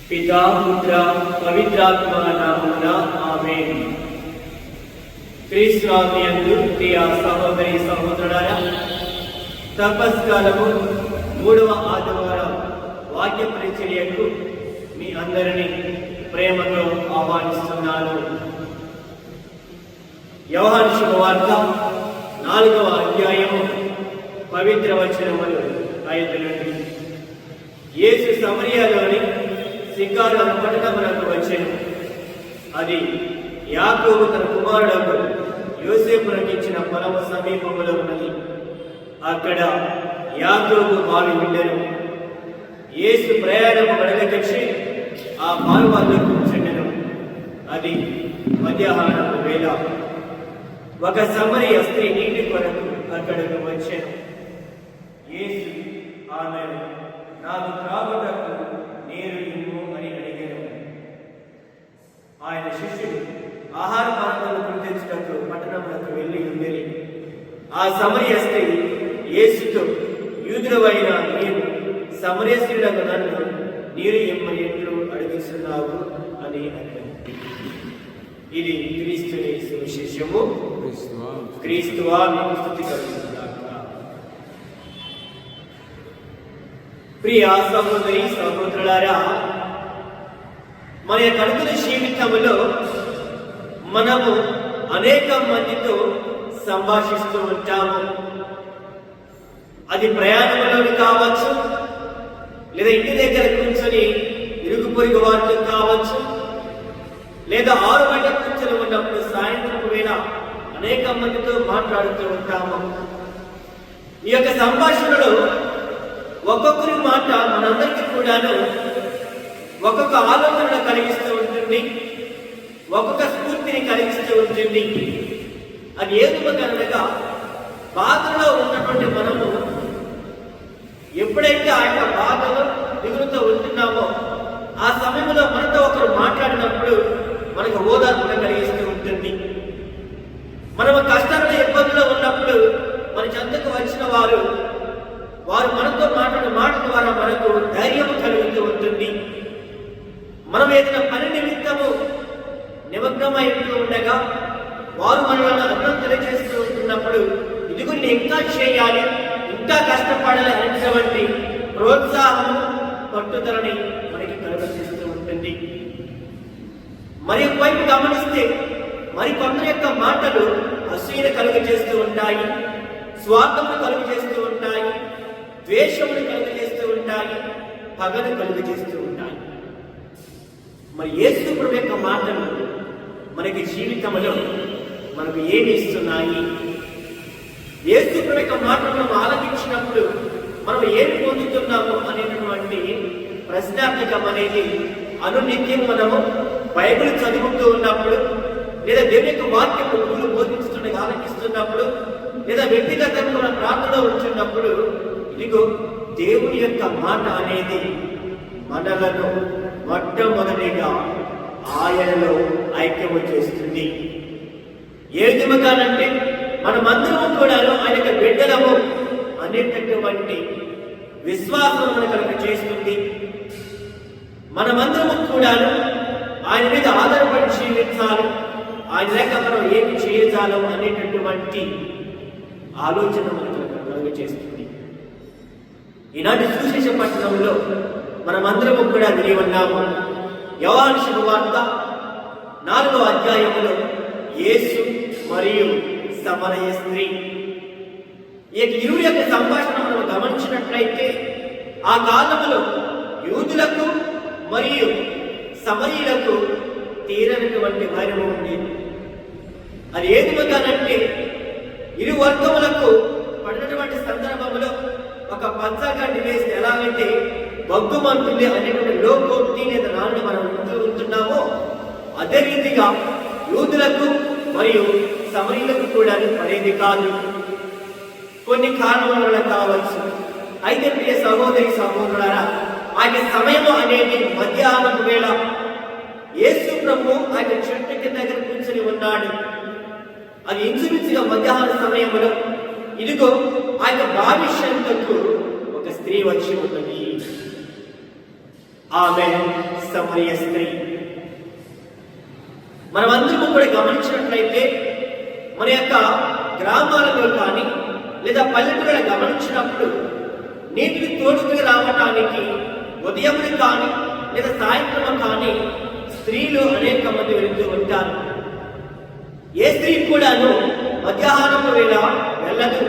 పితా పుత్ర పవిత్రాత్మ నామమున ఆమేన్. క్రీస్తునందు ప్రియ సహోదరి సహోదరులారా, తపస్కాలము 3వ ఆదివారం వాక్య పరిచర్యకు మీ అందరినీ ప్రేమతో ఆహ్వానిస్తున్నాను. యోహాను శుభవార్త 4వ అధ్యాయము పవిత్ర వచనములు 5 నుండి. యేసు సమరయలోని సికారు అను పట్టణమునకు వచ్చెను. అది యాకోబు తన కుమారులకు యోసేపునకు ఇచ్చిన పొలము సమీపములో ఉన్నది. అక్కడ యాకోబు బావి ఉండెను. యేసు ప్రయాణము వెడలకొచ్చి ఆ బావి వద్ద కూర్చుండెను. అది మధ్యాహ్నపు వేళ. ఒక సమరయ స్త్రీ నీటి కొరకు అక్కడకు వచ్చెను. యేసు ఆమెను, నాకు త్రాగుటకు నీరు ఇమ్ము అని అడిగాను. ఆయన శిష్యుడు ఆహార పాత్రలు గుర్తించుటకు పట్టణములకు వెళ్ళి ఉండేది. ఆ సమరయ స్త్రీ యేసుతో, యూదులవైన నీవు సమరయస్త్రీలకు నన్ను నీరు ఇమ్మని ఎట్లు అడుగుతున్నావు అని అడిగాను. ఇది క్రీస్తుని సువిశేషము. క్రీస్తువా మీకు స్తుతి కలుగును గాక. ప్రియ సహోదరి సహోదరులారా, మన యొక్క అనుదిన జీవితంలో మనము అనేక మందితో సంభాషిస్తూ ఉంటాము. అది ప్రయాణంలోని కావచ్చు, లేదా ఇంటి దగ్గర కూర్చొని ఇరుగు పొరుగు వారితో కావచ్చు, లేదా 6 బయట కూర్చొని ఉన్నప్పుడు సాయంత్రం వేళ అనేక మందితో మాట్లాడుతూ ఉంటాము. ఈ యొక్క సంభాషణలో ఒక్కొక్కరి మాట మనందరికీ కూడాను ఒక్కొక్క ఆలోచనను కలిగిస్తూ ఉంటుంది, ఒక్కొక్క స్ఫూర్తిని కలిగిస్తూ ఉంటుంది. అది ఏదనగా బాధలో ఉన్నటువంటి మనము ఎప్పుడైతే ఆ యొక్క బాధలో దిగులుతో ఉంటున్నామో ఆ సమయంలో మనతో ఒకరు మాట్లాడినప్పుడు మనకు ఓదార్పును కలిగిస్తూ ఉంటుంది. మనము కష్టాల్లో ఇబ్బందుల్లో ఉన్నప్పుడు మన చెంతకు వచ్చిన వారు మనతో మాట్లాడిన మాట ద్వారా మనకు ధైర్యం కలుగుతూ ఉంటుంది. మనం ఏదైనా పని నిమిత్తము నిమగ్నమైతూ ఉండగా వారు మనల్ని అర్థం తెలియజేస్తూ ఉంటున్నప్పుడు ఇదిగో నేను ఇంకా చేయాలి, ఇంకా కష్టపడాలి అనేటువంటి ప్రోత్సాహం, పట్టుదలని మనకి కలుగజేస్తూ ఉంటుంది. మరి వైపు గమనిస్తే మరి కొందరి యొక్క మాటలు అసూయను కలుగజేస్తూ ఉంటాయి, స్వార్థమును కలుగజేస్తూ ఉంటాయి, ద్వేషమును కలుగజేస్తూ ఉంటాయి, పగను కలుగజేస్తూ ఉంటాయి. మరి యేసు ప్రభు యొక్క మాటలు మనకి జీవితంలో మనకు ఏమి ఇస్తున్నాయి? యేసు ప్రభు యొక్క మాటలు మనం ఆలకించినప్పుడు మనం ఏమి పొందుతున్నాము అనేటటువంటి ప్రశ్నార్థకం అనేది అనునిత్యం మనము బైబిల్ చదువుతూ ఉన్నప్పుడు, లేదా దేవుని యొక్క వాక్యం గురువులు బోధించుతుండగా ఆలకిస్తున్నప్పుడు, లేదా వ్యక్తిగతంగా మన ప్రార్థనలో ఉంటున్నప్పుడు ఇదిగో దేవుని యొక్క మాట అనేది మనలను మొట్టమొదటిగా ఆయనలో ఐక్యము చేస్తుంది. ఏ విధముగానంటే మనమందరము కూడా ఆయన యొక్క బిడ్డలము అనేటటువంటి విశ్వాసం మనకు చేస్తుంది. మనమందరము కూడా ఆయన మీద ఆధారపడి జీవించాలి, ఆయన లేక మనం ఏమి చేయజాలం అనేటటువంటి ఆలోచన మనకు చేస్తుంది. ఈనాటి సువిశేష పట్టణంలో మనమందరము కూడా విని ఉన్నాము. యోహాను శుభవార్త 4వ అధ్యాయములో యేసు మరియు సమరయ స్త్రీ ఈ ఇరువురి యొక్క సంభాషణ మనం గమనించినట్లయితే ఆ కాలంలో యూదులకు మరియు సమరయులకు తీరనటువంటి వైరము ఉండేది. అది ఏ విధంగానంటే ఇరు వర్గములకు పడినటువంటి సందర్భంలో ఒక పంచగడ్డి వేస్తే ఎలాగైతే బొగ్గుమంటుంది అనేటువంటి లోకోక్తి లేదా నాన్న మనం ఉంటున్నామో అదే రీతిగా యూదులకు మరియు సమరయులకు కూడా పడేది కాదు. కొన్ని కారణాల వల్ల కావచ్చు. అయితే ప్రియ సహోదరి సహోదరులారా, ఆయన సమయం అనేది మధ్యాహ్నం వేళ. యేసు ప్రభు ఆయన చెట్టు దగ్గర కూర్చొని ఉన్నాడు. అది ఇంచుమించుగా మధ్యాహ్న సమయంలో ఇదిగో ఆయన బావి చెంతకు ఒక స్త్రీ వచ్చి ఉన్నది. ఆమె సమరయ స్త్రీ. మనమందరము కూడా గమనించినట్లయితే మన యొక్క గ్రామాలలో కానీ లేదా పల్లెటూళ్ళ గమనించినప్పుడు నీటిని తోడుకుని రావడానికి ఉదయం కానీ లేదా సాయంత్రం కానీ స్త్రీలు అనేక మంది వెళుతూ ఉంటారు. ఏ స్త్రీ కూడాను మధ్యాహ్నం వేళ వెళ్ళదు.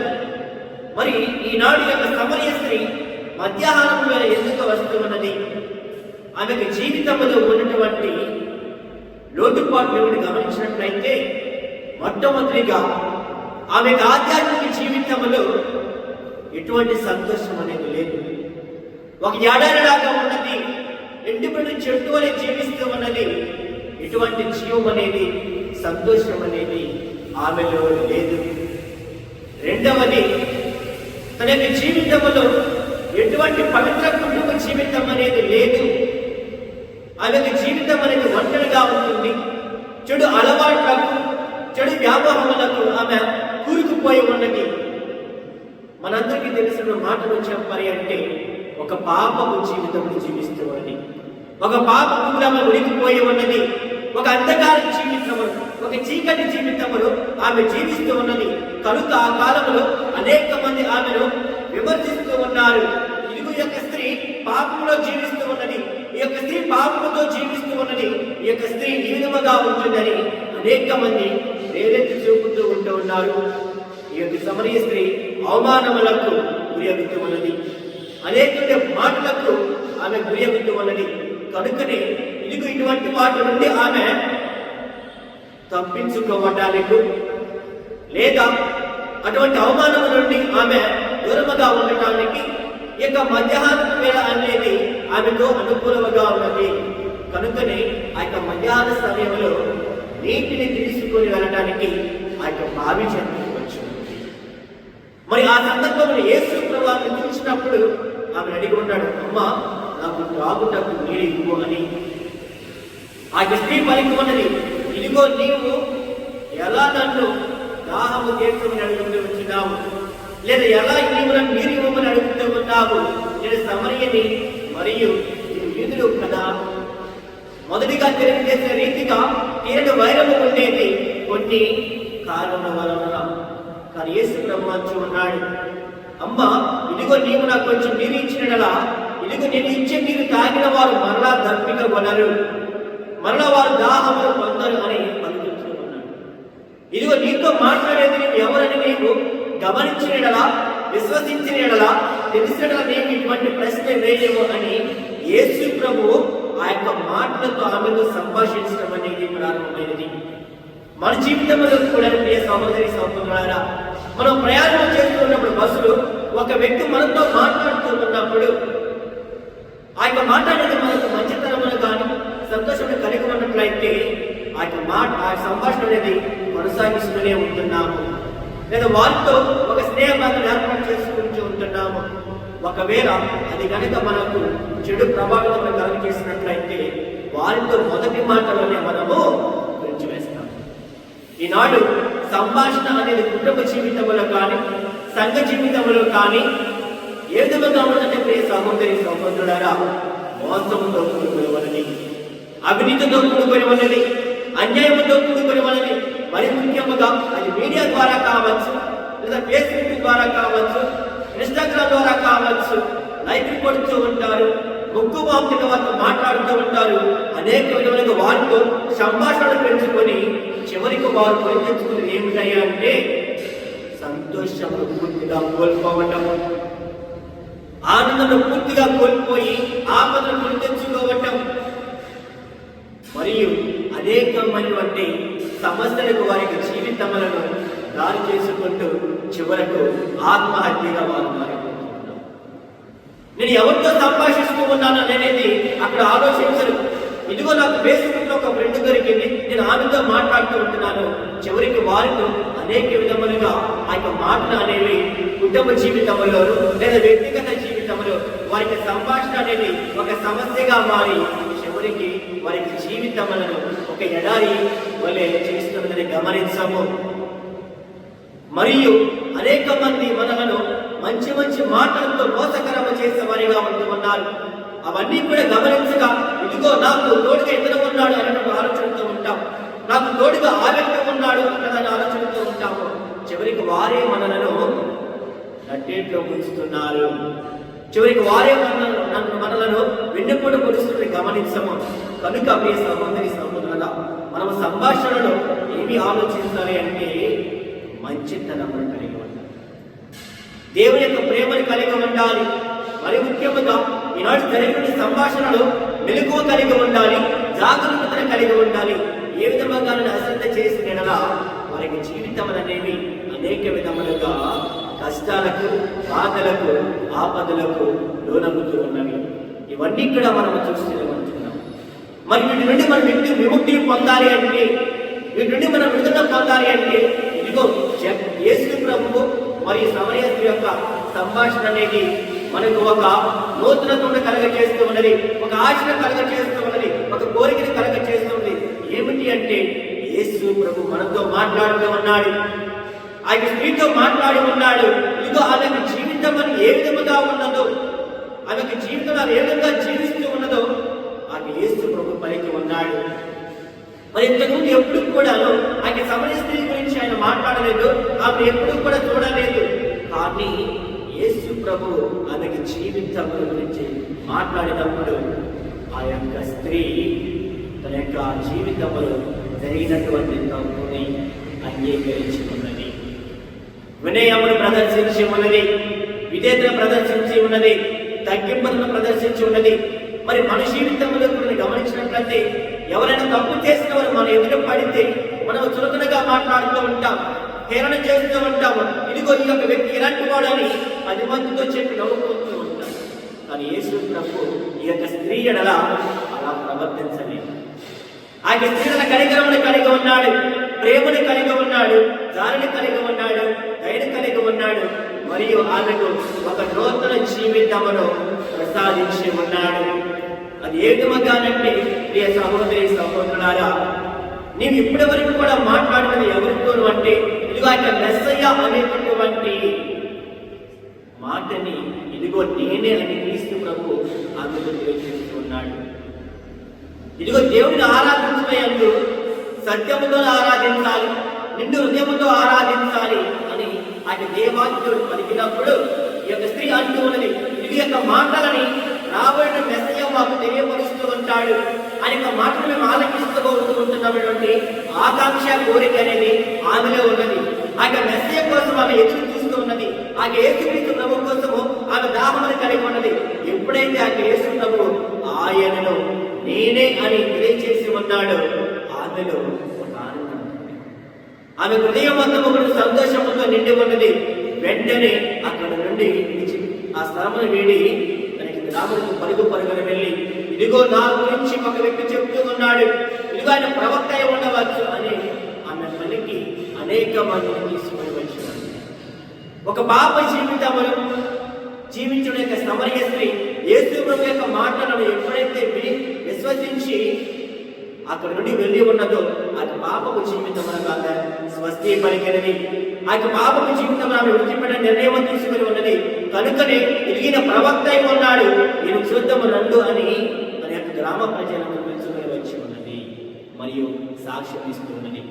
మరి ఈనాడు యొక్క సమరయ స్త్రీ మధ్యాహ్నం వేళ ఎందుకు వస్తూ ఉన్నది? ఆమెకు జీవితంలో ఉన్నటువంటి లోటుపాట్లు గమనించినట్లయితే మొట్టమొదటిగా ఆమెకు ఆధ్యాత్మిక జీవితంలో ఎటువంటి సంతోషం అనేది లేదు. ఒక ఎడారిలాగా ఉన్నది, ఎండిపోయిన చెట్టు అని జీవిస్తూ ఉన్నది. ఎటువంటి జీవం అనేది, సంతోషం అనేది ఆమెలో లేదు. రెండవది, తన యొక్క జీవితంలో ఎటువంటి పవిత్ర కుటుంబ జీవితం అనేది లేదు. ఆమెకు జీవితం అనేది ఒంటరిగా ఉంటుంది. చెడు అలవాట్లకు, చెడు వ్యాపారములకు ఆమె కూరుకుపోయి ఉన్నది. మనందరికీ తెలిసిన మాటలు చెప్పాలి అంటే ఒక పాపపు జీవితం జీవిస్తూ ఉన్నది, ఒక పాపములో ఆమె ఉనికిపోయి ఉన్నది, ఒక అంధకార జీవితము, ఒక చీకటి జీవితములు ఆమె జీవిస్తూ ఉన్నది. కనుక ఆ కాలంలో అనేక మంది ఆమెను విమర్శిస్తూ ఉన్నారు. ఇదిగో ఈ యొక్క స్త్రీ పాపంలో జీవిస్తూ ఉన్నది, ఈ యొక్క స్త్రీ పాపముతో జీవిస్తూ ఉన్నది, ఈ యొక్క స్త్రీ ఈ విధముగా ఉంటుందని అనేక మంది వేరెత్తి చూపుతూ ఉంటూ ఉన్నారు. ఈ యొక్క సమరయ స్త్రీ అవమానములకు గురియగుతూ ఉన్నది, అనేక మాటలకు ఆమె గురియగుతూ ఉన్నది. కనుకనే ఇదిగో ఇటువంటి వాటి నుండి ఆమె తప్పించుకోవటానికి లేదా అటువంటి అవమానం నుండి ఆమె దూరముగా ఉండటానికి ఇక మధ్యాహ్నం వేళ అనేది ఆమెకు అనుకూలముగా ఉన్నది. కనుకనే ఆ యొక్క మధ్యాహ్న సమయంలో నీటిని తీసుకొని వెళ్ళడానికి ఆ యొక్క బావి చెందవచ్చు. మరి ఆ సందర్భంలో యేసు ప్రభువుని చూసినప్పుడు ఆమె అడిగి ఉన్నాడు, అమ్మ నాకు త్రాగుటకు నీరు ఇవ్వు అని. ఆ స్త్రీ పలికి ఉన్నది, ఇదిగో నీవు ఎలా నన్ను దాహము తీర్చమని అడుగుతూ వచ్చినావు, లేదా ఎలా నీవు నన్ను నీరు ఇవ్వమని అడుగుతూ ఉన్నావు. నేను సమరయని మరియు యూదులు కదా. మొదటిగా తెలియజేసే రీతిగా తీరని వైరము ఉండేది కొన్ని కారణం వలన. కానీ యేసు ప్రభువు అంటూ ఉన్నాడు, అమ్మ ఇదిగో నీవు నాకు కొంచెం నీరు ఇచ్చినలా, ఇదిగో నేను ఇచ్చే నీరు తాగిన వారు మరలా దప్పిక కొనరు, మరలా వారు దాహమును పొందరు అని పలుకుతూ ఉన్నాడు. ఇదిగో నీతో మాట్లాడేది నేను ఎవరని నీవు గమనించినలా, విశ్వసించినలా, తెలిసినలా నేను ఇటువంటి ప్రశ్న వేయము అని యేసు ప్రభువు ఆ యొక్క మాటలతో ఆమెతో సంభాషించడం అనేది ప్రారంభమైనది. మన జీవితంలో కూడా ప్రియ సహోదరి సహోదరులారా, మనం ప్రయాణం చేస్తున్నప్పుడు బస్సులో ఒక వ్యక్తి మనతో మాట్లాడుతూ ఉన్నప్పుడు ఆ యొక్క మాట్లాడేది మనకు మంచితనమును కానీ సంతోషం కలిగి ఉన్నట్లయితే ఆ యొక్క సంభాషణ అనేది కొనసాగిస్తూనే ఉంటున్నాము, లేదా వారితో ఒక స్నేహబంధం ఏర్పాటు చేసుకుంటూ ఉంటున్నాము. ఒకవేళ అది కనుక మనకు చెడు ప్రభావితం కలిగి చేసినట్లయితే వారితో మొదటి మాటలోనే మనము విడిచివేస్తాం. ఈనాడు సంభాషణ అనేది కుటుంబ జీవితంలో కానీ సంఘ జీవితంలో కానీ ఏ విధంగా ఉన్నదంటే ప్రియ సహోదరి సహోదరులారా, మోసంతో కూడుకొని ఉన్నది, అవినీతితో కూడుకొని ఉన్నది, అన్యాయంతో కూడుకొని ఉన్నది. మరి ముఖ్యంగా అది మీడియా ద్వారా కావచ్చు, లేదా ఫేస్బుక్ ద్వారా కావచ్చు, ఇన్స్టాగ్రామ్ ద్వారా కావచ్చు, లైక్ కొడుతూ ఉంటారు, ముక్కు మాపుగా వారితో మాట్లాడుతూ ఉంటారు. అనేక విధములుగా వారితో సంభాషణలు పెంచుకొని చివరికి వారు కొని తెచ్చుకుని ఏమిటయ్యా అంటే సంతోషము పూర్తిగా కోల్పోవటం, ఆనందం పూర్తిగా కోల్పోయి ఆపదను కొని తెచ్చుకోవటం, మరియు అనేకమైనటువంటి సమస్యలకు వారికి జీవితములను దారి చేసుకుంటూ చివరకు ఆత్మహత్యగా వారు మారిపోతున్నారు. నేను ఎవరితో సంభాషిస్తూ ఉన్నాను అనేది అక్కడ ఆలోచించరు. ఇదిగో నాకు ఫేస్బుక్ లో ఒక ఫ్రెండ్ దొరికింది, నేను ఆమెతో మాట్లాడుతూ ఉంటున్నాను. చివరికి వారితో అనేక విధములుగా ఆ యొక్క మాటలు అనేవి కుటుంబ జీవితంలో లేదా వ్యక్తిగత జీవితంలో వారికి సంభాషణ అనేది ఒక సమస్యగా మారి చివరికి వారికి జీవితములను ఒక ఎడారి వలె చేస్తున్నదని గమనించము. మరియు అనేక మంది మనలను మంచి మంచి మాటలతో మోసకరమ చేసే వారిగా ఉంటున్నారు. అవన్నీ కూడా గమనించగా ఇదిగో నాకు తోడుగా ఇతను ఉన్నాడు అన్నట్టు ఆలోచనతో ఉంటాం, నాకు తోడుగా ఆ వ్యక్తి ఉన్నాడు అన్నదాన్ని ఆలోచనతో ఉంటాము. చివరికి వారే మనలను నట్టేట్లో ఉంచుతున్నారు, చివరికి వారే మనలను వెన్నెప్పుడు పొడుస్తున్న గమనించము. కనుక మీ సహోదరి సహోదరుల మనం సంభాషణలో ఏమి ఆలోచించాలి అంటే మంచితనమును కలిగి ఉండాలి, దేవుని యొక్క ప్రేమను కలిగి ఉండాలి. మరి ముఖ్యంగా ఈనాడు జరిగిన సంభాషణలో మెలకువ కలిగి ఉండాలి, జాగరూకతను కలిగి ఉండాలి. ఏ విధంగా అశ్రద్ధ చేసిన వారికి జీవితం అనేవి అనేక విధములుగా కష్టాలకు, బాధలకు, ఆపదలకు లోనవుతూ ఉన్నవి. ఇవన్నీ కూడా మనం చూస్తూనే ఉంటున్నాం. మరి వీటి నుండి మనం విముక్తి పొందాలి అంటే, వీటి నుండి మనం విడుదల పొందాలి అంటే ఇదిగో యేసు ప్రభువు మరియు సమరయ స్త్రీ యొక్క సంభాషణ అనేది మనకు ఒక నూతనతను కలగ చేస్తూ ఉన్నది, ఒక ఆశను కలగ చేస్తూ ఉన్నది, ఒక కోరికను కలగ చేస్తుంది. ఏమిటి అంటే యేసు ప్రభు మనతో మాట్లాడుతూ ఉన్నాడు, ఆయన స్త్రీతో మాట్లాడి ఉన్నాడు. ఇదిగో ఆమెకు జీవితం అని ఏ విధముగా ఉన్నదో, ఆమెకు జీవితం ఏ విధంగా జీవిస్తూ ఉన్నదో ఆమె యేసు ప్రభు పలికి ఉన్నాడు. మరి ఇంతకుముందు ఎప్పుడు కూడా ఆయన సమరయ స్త్రీ గురించి ఆయన మాట్లాడలేదు, ఆమె ఎప్పుడు కూడా చూడలేదు. కానీ యేసు ప్రభు ఆమెకి జీవితం గురించి మాట్లాడినప్పుడు ఆ యొక్క స్త్రీ తన యొక్క జీవితంలో జరిగినటువంటి తప్పుని అంగీకరించి ఉన్నది, వినయమును ప్రదర్శించి ఉన్నది, విధేయతను ప్రదర్శించి ఉన్నది, తగ్గింపులను ప్రదర్శించి ఉన్నది. మరి మన జీవితంలో గమనించినట్లయితే ఎవరైనా తప్పు చేసిన వారు మనం ఎదురు పడితే మనం చులకనగా మాట్లాడుతూ ఉంటాం, హేళన చేస్తూ ఉంటాము. ఇదిగో ఈ యొక్క వ్యక్తి ఇలాంటి వాడని 10 మందితో చెప్పి నవ్వుకుంటూ ఉంటాం. కానీ యేసు ప్రభు ఈ యొక్క స్త్రీ ఎడల అలా ప్రవర్తించలేదు. ఆ యొక్క స్త్రీల కనికరమును కలిగి ఉన్నాడు, ప్రేమను కలిగి ఉన్నాడు, జాలిని కలిగి ఉన్నాడు, దయను కలిగి ఉన్నాడు. మరియు ఆమెకు ఒక నూతన జీవితమును ప్రసాదించి ఉన్నాడు. అది ఏ విధముగానంటే ప్రియ సహోదరి సహోదరులారా, నీవు ఇప్పటి వరకు కూడా మాట్లాడినది ఎవరితో అంటే ఇదిగో ఆయన మెస్సయ్య అనేటటువంటి మాటని ఇదిగో నేనే అని క్రీస్తు ప్రభు ఆమెకు తెలియజేస్తున్నాడు. ఇదిగో దేవుడిని ఆరాధించడంలో సత్యముతో ఆరాధించాలి, నిండు హృదయముతో ఆరాధించాలి అని ఆయన దేవాలయుడు పలికినప్పుడు ఈ యొక్క స్త్రీ అంటూ ఉన్నది, ఇది యొక్క మాటలని రాబోయే మెస్సయ్య మాకు తెలియపరుస్తూ ఉంటాడు. ఆయన యొక్క మాటలు మేము ఆలకిస్తూ ఉంటున్నటువంటి ఆకాంక్ష, కోరిక అనేది ఆమెలో ఉన్నది. ఆ యొక్క మెస్సయ్య కోసం ఆమె ఎదురు చూస్తూ ఉన్నది. ఆ యేసుక్రీస్తు ప్రభు కోసము ఆమె దాహమును కలిగి ఉన్నది. ఎప్పుడైతే ఆ యేసు ప్రభు ఆయనను నేనే అని తెలియచేసి ఉన్నాడు, ఆమెలో ఒక ఆనందం, ఆమె హృదయం మొత్తము సంతోషముతో నిండి ఉన్నది. వెంటనే అక్కడ నుండి ఆ స్థలమును వీడి తనకి గ్రాములకు పరుగున వెళ్ళి ఇదిగో నా గురించి ఒక వ్యక్తి చెప్తూ ఉన్నాడు, ఇదిగో ఆయన ప్రవక్త అయి ఉండవచ్చు అని ఆమె పనికి అనేక మందిని తీసుకుని వచ్చినాడు. ఒక పాప జీవితమును జీవించడం యొక్క సమరయ స్త్రీ యేసు ప్రభు యొక్క మాటలను ఎప్పుడైతే విని విశ్వసించి అక్కడ నుండి వెళ్ళి ఉన్నదో అది పాపపు జీవితమునగా స్వస్తి పలికినది. ఆ యొక్క పాపపు జీవితం ఆమె విడిచిపెట్టిన నిర్ణయం తీసుకుని ఉన్నది. కనుకనే ఎదిగిన ప్రవక్త అయి ఉన్నాడు, నేను చూద్దాము రండు అని మన యొక్క గ్రామ ప్రజలను పిలుచుకొని వచ్చి ఉన్నది మరియు సాక్ష్యం ఇస్తున్నది.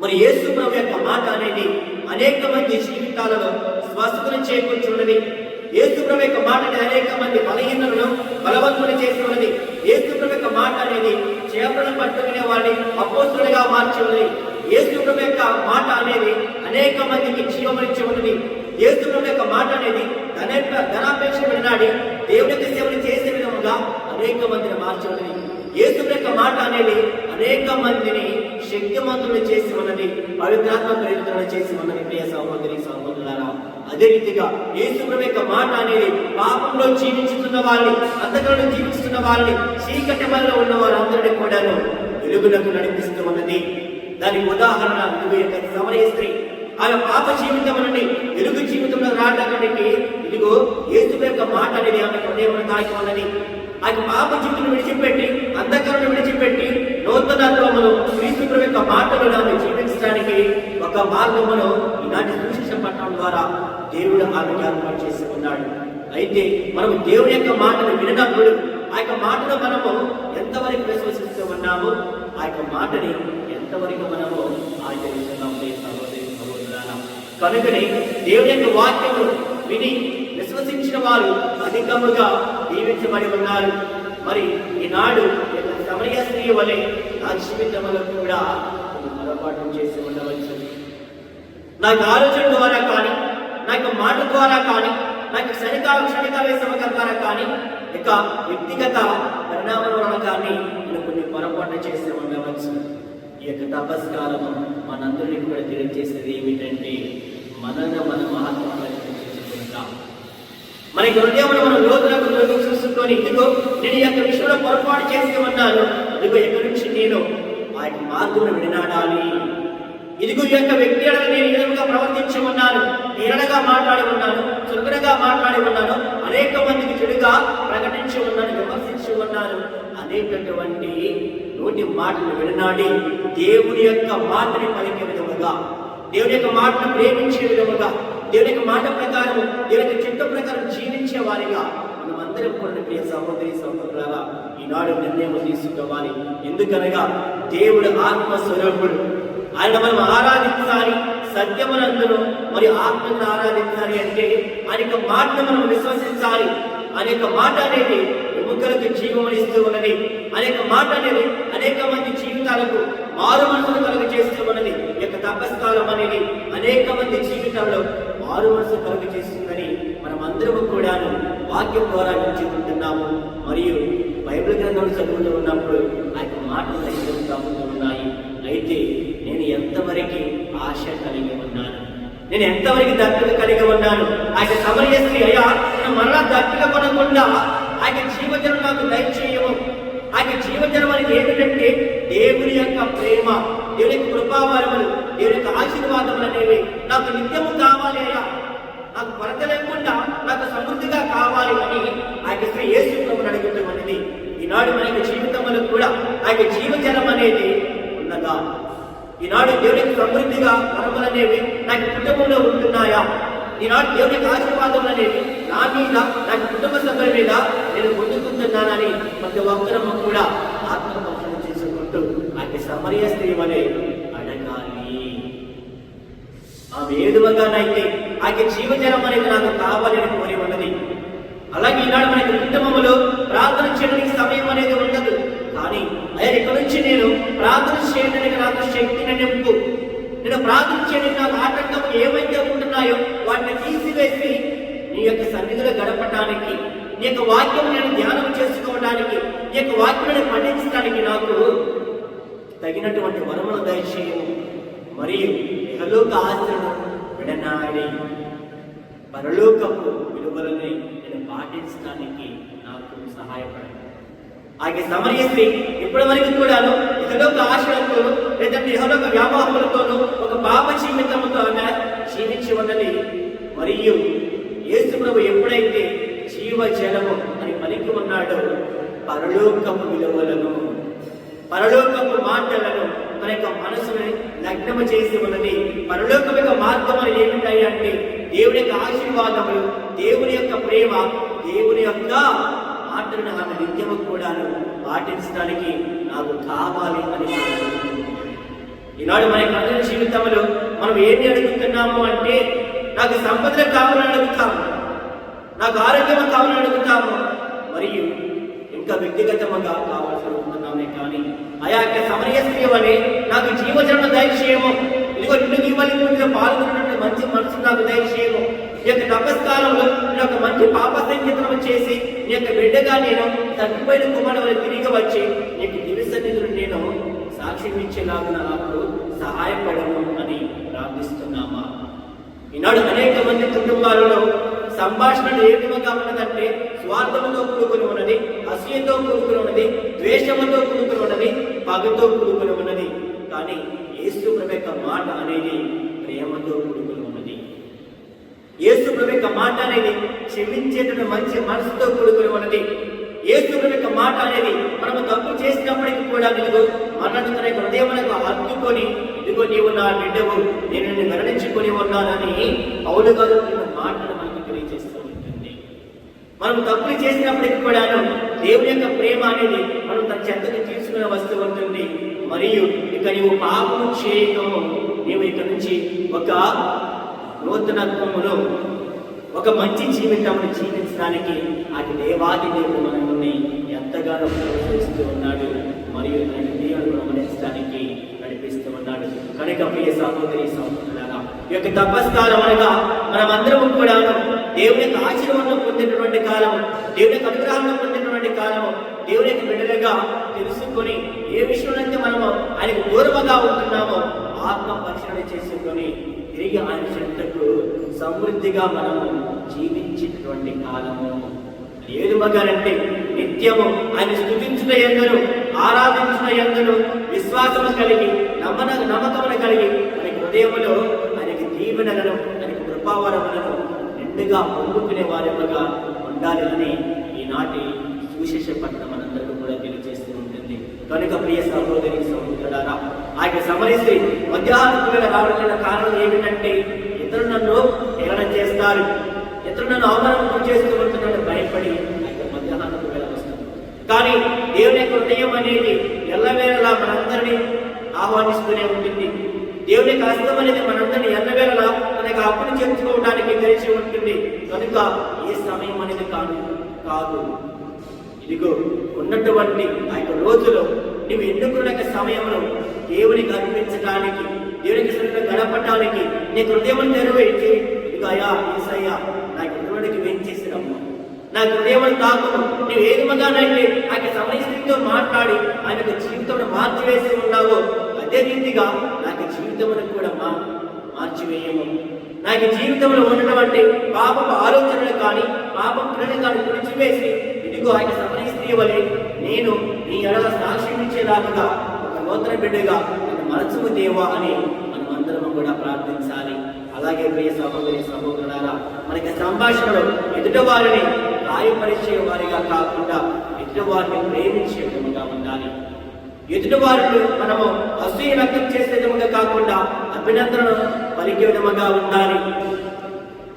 మరి యేసు ప్రభు యొక్క మాట అనేది అనేక మంది జీవితాలలో స్వస్థతను చేకూర్చున్నది. యేసు ప్రభు యొక్క మాట అనేది అనేక మంది బలహీనలను బలవంతులు చేస్తున్నది. యేసు ప్రభు యొక్క మాట అనేది చేపలను పట్టుకునే వారిని అపోస్తులుగా మార్చి ఉన్నది. యేసు ప్రభు యొక్క మాట అనేది అనేక మందికి జీవమనిచ్చి ఉన్నది. యేసు ప్రభు యొక్క మాట అనేది ధనాపేక్ష వినాడి దేవుని యొక్క సేవలు చేసే విధముగా అనేక మందిని మార్చి ఉన్నది. యేసు యొక్క మాట అనేది అనేక మందిని శక్తిమంతులు చేసి ఉన్నది, పవిత్రాత్మ ప్రేరితులను చేసి ఉన్నది. ప్రియ సహోదరి సహోదరులారా, అదే రీతిగా యేసు యొక్క మాట అనేది పాపంలో జీవించుతున్న వాళ్ళని, అంధకారంలో జీవిస్తున్న వాళ్ళని, చీకటిలో ఉన్న వారందరినీ కూడాను వెలుగులకు నడిపిస్తూ ఉన్నది. దానికి ఉదాహరణ సమరయ స్త్రీ ఆమె పాప జీవితం నుండి వెలుగు జీవితంలో రావడానికి ఇదిగో యేసు యొక్క మాట అనేది ఆమె హృదయంలో దాగి ఉన్నది. ఆ పాప జీవితం విడిచిపెట్టి అంధకారం విడిచిపెట్టి నూతనత్వమును క్రీస్తు యొక్క మాటలు ఆమె జీవించడానికి ఒక మార్గమును ఈనాటి సువిశేష పట్టణం ద్వారా దేవుడు ఆమె ఏర్పాటు చేసి ఉన్నాడు. అయితే మనము దేవుని యొక్క మాటను వినప్పుడు ఆ యొక్క మాటను మనము ఎంతవరకు విశ్వసిస్తూ ఉన్నాము, ఆ యొక్క మాటని ఎంతవరకు మనము ఆచరిస్తున్నాము సహోదరులారా. కనుకనే దేవుని యొక్క వాక్యము విని విశ్వసించిన వారు అధికముగా దీవించబడి ఉన్నారు. మరి ఈనాడు సమరయ స్త్రీ వలె నా జీవితంలో కూడా పొరపాటు చేసి ఉండవచ్చు. నాకు ఆలోచన ద్వారా కానీ, నా యొక్క మాట ద్వారా కానీ, నాకు క్షణికాల సమగ్ర ద్వారా కానీ, ఇక వ్యక్తిగత పరిణామాల వల్ల కానీ నేను కొన్ని పొరపాటు చేసి ఉండవచ్చు. ఈ యొక్క తపస్కాలము మనందరినీ కూడా తెలియజేసేది ఏమిటంటే మనను మన మహత్వాలను చేసుకుంటాం. మనకి హృదయంలో మనం లోతులకు చూసుకొని ఇదిగో నేను ఈ యొక్క విషయంలో పొరపాటు చేసి ఉన్నాను, ఇదిగో ఎక్కడి నుంచి నేను ఆ యొక్క మార్గంలో విడనాడాలి, ఇదిగో ఈ యొక్క వ్యక్తి నేను ఈ విధంగా ప్రవర్తించి ఉన్నాను, నేరడగా మాట్లాడి ఉన్నాను, చురుకుగా మాట్లాడి ఉన్నాను, అనేక మందికి చెడుగా ప్రకటించి ఉన్నాను, విమర్శించి ఉన్నాను అనేటటువంటి నోటి మాటలు విడనాడి దేవుని యొక్క మాటని పలికే విధముగా, దేవుని యొక్క మాటను ప్రేమించే విధముగా, దేవుని యొక్క మాట ప్రకారం, దేవుని యొక్క చిత్త ప్రకారం జీవించే వారిగా మనమందరం కూడా ప్రియ సహోదరి సహోదరులారా ఈనాడు నిర్ణయం తీసుకోవాలి. ఎందుకనగా దేవుడు ఆత్మస్వరూపుడు. ఆయన మనం ఆరాధించాలి, సత్యమునందును మరియు ఆత్మను ఆరాధించాలి అంటే అనేక మాటను మనం విశ్వసించాలి. అనేక మాట అనేది ఎముకలకు జీవమనిస్తూ ఉన్నది. అనేక మాట అనేది అనేక మంది జీవితాలకు మారు మనసును కలుగ చేస్తూ ఉన్నది. ఈ యొక్క తపస్కాలం అనేది అనేక మంది జీవితంలో మారు మనసు కలుగ చేస్తుందని మనం అందరము కూడాను వాక్యం ద్వారా నేర్చుకుంటున్నాము. మరియు బైబిల్ గ్రంథం చదువుతూ ఉన్నప్పుడు ఆ యొక్క మాటలు సైతం ఉన్నాయి. అయితే నేను ఎంతవరకు ఆశ కలిగి ఉన్నాను, నేను ఎంతవరకు దత్తత కలిగి ఉన్నాను. ఆ యొక్క సమరయ స్త్రీ అయ్యా నేను మరలా దత్తత కొనకుండా ఆ యొక్క జీవజనం నాకు దయచేయము. ఆ యొక్క జీవజనం అనేది ఏమిటంటే దేవుని యొక్క ప్రేమ, దేవుని యొక్క కృపావరములు, దేవుని యొక్క ఆశీర్వాదములు అనేవి నాకు నిత్యము కావాలి అయ్యా, నాకు కొరత లేకుండా నాకు సమృద్ధిగా కావాలి అని ఆ యొక్క స్త్రీ యేసు ప్రభువుని అడుగుతున్నది. ఈనాడు మన యొక్క జీవితంలో కూడా ఆ యొక్క జీవజనం అనేది ఉన్నదా? ఈనాడు దేవుని యొక్క సమృద్ధిగా వరములు అనేవి నాకు కుటుంబంలో ఉంటున్నాయా? ఈనాడు దేవుని యొక్క ఆశీర్వాదములు అనేవి నా మీద, నా కుటుంబ సభ్యుల మీద నేను పొందుకుంటున్నానని ప్రతి ఒక్కరము కూడా ఆత్మపరిశీలన చేసుకుంటూ ఆ యొక్క సమరయ స్త్రీ వలె అడగాలి. ఆమె ఏదువగానైతే ఆ యొక్క జీవజనం అనేది నాకు కావాలని కోరి ఉన్నది. అలాగే ఈనాడు మన కుటుంబంలో ప్రార్థన చేయడానికి సమయం అనేది ఉండదు. కానీ అయ్యా ఇక్కడ నుంచి నేను ప్రార్థన చేయడానికి నాకు శక్తిని నింపు, నేను ప్రార్థన చేయడానికి నాకు ఆటంకం ఏవైతే ఉంటున్నాయో వాటిని తీసివేసి నీ యొక్క సన్నిధిలో గడపడానికి, నీ యొక్క వాక్యం నేను ధ్యానం చేసుకోవడానికి, నీ యొక్క వాక్యాన్ని పండించడానికి నాకు తగినటువంటి వరములు దయచేయము. మరియు ఇహలోక ఆశలను విడనాడి పరలోకపు విలువలని నేను పాటించడానికి నాకు సహాయపడండి. ఆ సమరయ స్త్రీ ఇప్పటి వరకు కూడాను ఇహలోక ఆశలతోనూ లేదంటే ఇహలోక వ్యాపారములతోనూ ఒక పాప జీవితంతో ఆమె జీవించి ఉన్నది. మరియు యేసు ప్రభు ఎప్పుడైతే జీవజలము అని పలికి ఉన్నాడో పరలోకపు విలువలను, పరలోకపు మాటలను మన యొక్క మనసుని లగ్నము చేసి ఉన్నది. పరలోకం యొక్క మార్గం అనేది ఏమిటాయి అంటే దేవుని యొక్క ఆశీర్వాదములు, దేవుని యొక్క ప్రేమ, దేవుని యొక్క మాటలను ఆమె నిత్యము కూడా పాటించడానికి నాకు కావాలి అని. ఈనాడు మన యొక్క జీవితంలో మనం ఏమి అడుగుతున్నాము అంటే నాకు సంపదలు కావాలని అడుగుతాము, నాకు ఆరోగ్యం కావాలని అడుగుతాము, మరియు ఇంకా వ్యక్తిగతంగా కావాల్సి అడుగుతున్నామే. కానీ ఆయా యొక్క సమరయ స్త్రీ వలె నాకు జీవజనం దయచేయము, ఇదిగో నిన్ను జీవాలు పాల్గొన్నటువంటి మంచి మనసు నాకు దయచేయము. ఈ యొక్క తపస్కాలంలో నేను ఒక మంచి పాప సంగీతం చేసి నీ యొక్క బిడ్డగా నేను తగ్గిపోయిన కుమారుడు తిరిగి వచ్చి నీకు దివ్య సన్నిధులు నేను సాక్ష్యం ఇచ్చేలాగా నాకు సహాయపడము అని ప్రార్థిస్తున్నామా? ఈనాడు అనేక మంది కుటుంబాలలో సంభాషణలు ఏ విధంగా ఉన్నదంటే స్వార్థముతో కూడుకుని ఉన్నది, అసూయతో కూడుకుని ఉన్నది, ద్వేషముతో కూడుకుని ఉన్నది, పగతో కూడుకుని ఉన్నది. కానీ యేసు ప్రభు యొక్క మాట అనేది ప్రేమతో కూడుకుని ఉన్నది. యేసు ప్రభు యొక్క మాట అనేది క్షమించేటువంటి మంచి మనసుతో కూడుకుని ఉన్నది. యేసు ప్రభు యొక్క మాట అనేది మనము తప్పు చేసినప్పటికీ కూడా ఇదిగో మనకు తన హృదయమునకు హత్తుకొని ఇదిగో నీవు నా బిడ్డవు, నేను నిన్ను గణించుకొని ఉన్నానని పౌలు గారు మాటను మనకు తెలియజేస్తూ ఉంటుంది. మనం తప్పులు చేసినప్పటికీ కూడాను దేవుని యొక్క ప్రేమ అనేది మనం తన చెంతకు తీసుకునే వస్తూ ఉంటుంది. మరియు ఇక నీవు పాపము చేయటము, నీవు ఇక నుంచి ఒక నూతనత్వమును, ఒక మంచి జీవితమును జీవించడానికి అది దేవాది దేవుడు మనల్ని ఎంతగానో ప్రోత్సహిస్తూ ఉన్నాడు. మరియు తనకి దేవుడు గమనించడానికి నడిపిస్తూ ఉన్నాడు. కనుక ప్రియ సహోదరి సహోదరులారా, ఈ యొక్క తపస్కాలం అనగా మనమందరం కూడా దేవుని యొక్క ఆశీర్వాదం పొందినటువంటి కాలము, దేవుని యొక్క అనుగ్రహాలను పొందినటువంటి కాలము, దేవుని యొక్క బిడ్డలుగా తెలుసుకొని ఏ విషయంలో మనము ఆయనకు దూరముగా ఉంటున్నామో ఆత్మ పరిశీలన చేసుకొని తిరిగి ఆయన చెంతకు సమృద్ధిగా మనము జీవించేటటువంటి కాలము. ఏది మగానంటే నిత్యము ఆయన స్తుతించిన యందును, ఆరాధించిన యందును విశ్వాసము కలిగి నమ్మకమును కలిగి మనకి హృదయములో ఆయనకి దీవెనలను, ఆయనకి కృపావరములను నిండుగా పొందుకునే వారెవగా ఉండాలి అని ఈనాటి సువిశేష పట్టణం మనందరికీ కూడా తెలియజేస్తూ ఉంటుంది. కనుక ప్రియ సహోదరి సహోదరులారా, ఆ యొక్క సమరీ స్త్రీ మధ్యాహ్నం వేళ రావడం కారణం ఏమిటంటే ఇతరులు నన్ను హేళన చేస్తారు, ఇతరులు నన్ను అవమానం చేస్తూ ఉంటున్నాడు భయపడి ఆ యొక్క మధ్యాహ్నం వేళ వస్తుంది. కానీ దేవుని యొక్క హృదయం అనేది ఎల్లవేళలా మనందరినీ ఆహ్వానిస్తూనే ఉంటుంది. దేవుని యొక్క హస్తం అనేది మనందరినీ ఎల్లవేళలా తనకు అప్పులు చేర్చుకోవడానికి తెలిసి ఉంటుంది. కనుక ఏ సమయం అనేది కాదు ఇదిగో ఉన్నటువంటి ఆ యొక్క రోజులో నువ్వు ఎన్నుకున్న సమయంలో దేవునికి అర్పించడానికి, దేవునికి సరిగ్గా గడపడానికి నీ హృదయం తెరవేసి ఇదిగో అయ్యా ఏసయ్యా నా హృదయానికి వెంచేసినమ్మా, నా హృదయం తాకును నువ్వు ఏ విధంగానైతే ఆ యొక్క సమయస్థితితో మాట్లాడి ఆయన యొక్క జీవితంలో మార్చివేసి ఉన్నావో అదే రీతిగా నాకు జీవితంలో కూడా మార్చివేయము. నాకు జీవితంలో ఉన్నటువంటి పాపపు ఆలోచనలు కానీ పాపం క్రియలు కానీ విడిచివేసి ఇదిగో ఆయన సమయ స్త్రీ వలె నేను నీ ఎడల సాక్ష్యం ఇచ్చేలాగా ఒక నూతన బిడ్డగా నన్ను మనసుము దేవా అని మనం అందరం కూడా ప్రార్థించాలి. అలాగే ప్రియ సహోదరి సహోదరులారా, మనకి సంభాషణలో ఎదుటి వారిని గాయపరిచే వారిగా కాకుండా ఎదుటి వారిని ప్రేమించే విధముగా ఉండాలి. ఎదుటి వారిని మనము అసూయ వ్యక్తం చేసే విధముగా కాకుండా అభినందనను పలికే విధముగా ఉండాలి.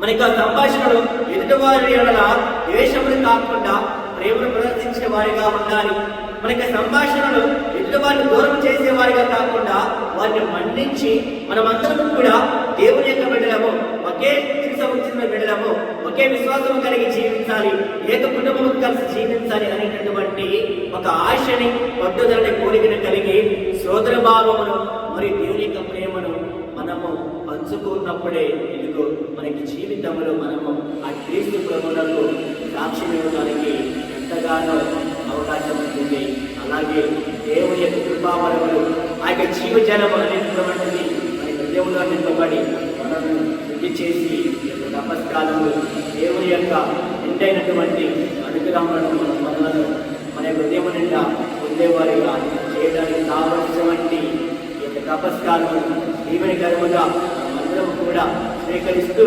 మనకి ఆ సంభాషణలు ఎదుటి వారి ఎడల ద్వేషములు కాకుండా ప్రేమను ప్రదర్శించే వారిగా ఉండాలి. మనకి సంభాషణలు ఎదుటి వారిని దూరం చేసే వారిగా కాకుండా వారిని మన్నించి మనమందరం కూడా దేవుని యొక్క బిడ్డలము, ఒకే సంవత్సరం బిడ్డలము, ఒకే విశ్వాసం కలిగి జీవించాలి, ఏక కుటుంబం కలిసి జీవించాలి అనేటటువంటి ఒక ఆశని, పట్టుదలని, కోరికను కలిగి సోదర భావమును మరియు దేవుని యొక్క ప్రేమను మనము పంచుకున్నప్పుడే ఇదిగో మనకి జీవితంలో మనము ఆ క్రీస్తు ప్రభువులకు సాక్ష్యం ఇవ్వడానికి ఎంతగానో అవకాశం ఉంటుంది. అలాగే దేవుని యొక్క కృపావరములు ఆ యొక్క జీవజలము అనేటువంటిది మన హృదయంలో నింపబడి మనల్ని శుద్ధి చేసి తపస్కాలము దేవుని యొక్క నిండైనటువంటి అనుగ్రహములను మనలను మన హృదయం నిండా పొందేవారిగా చేయడానికి కావలసినటువంటి ఈ యొక్క తపస్కాలము దీవెనకరముగా అందరం కూడా స్వీకరిస్తూ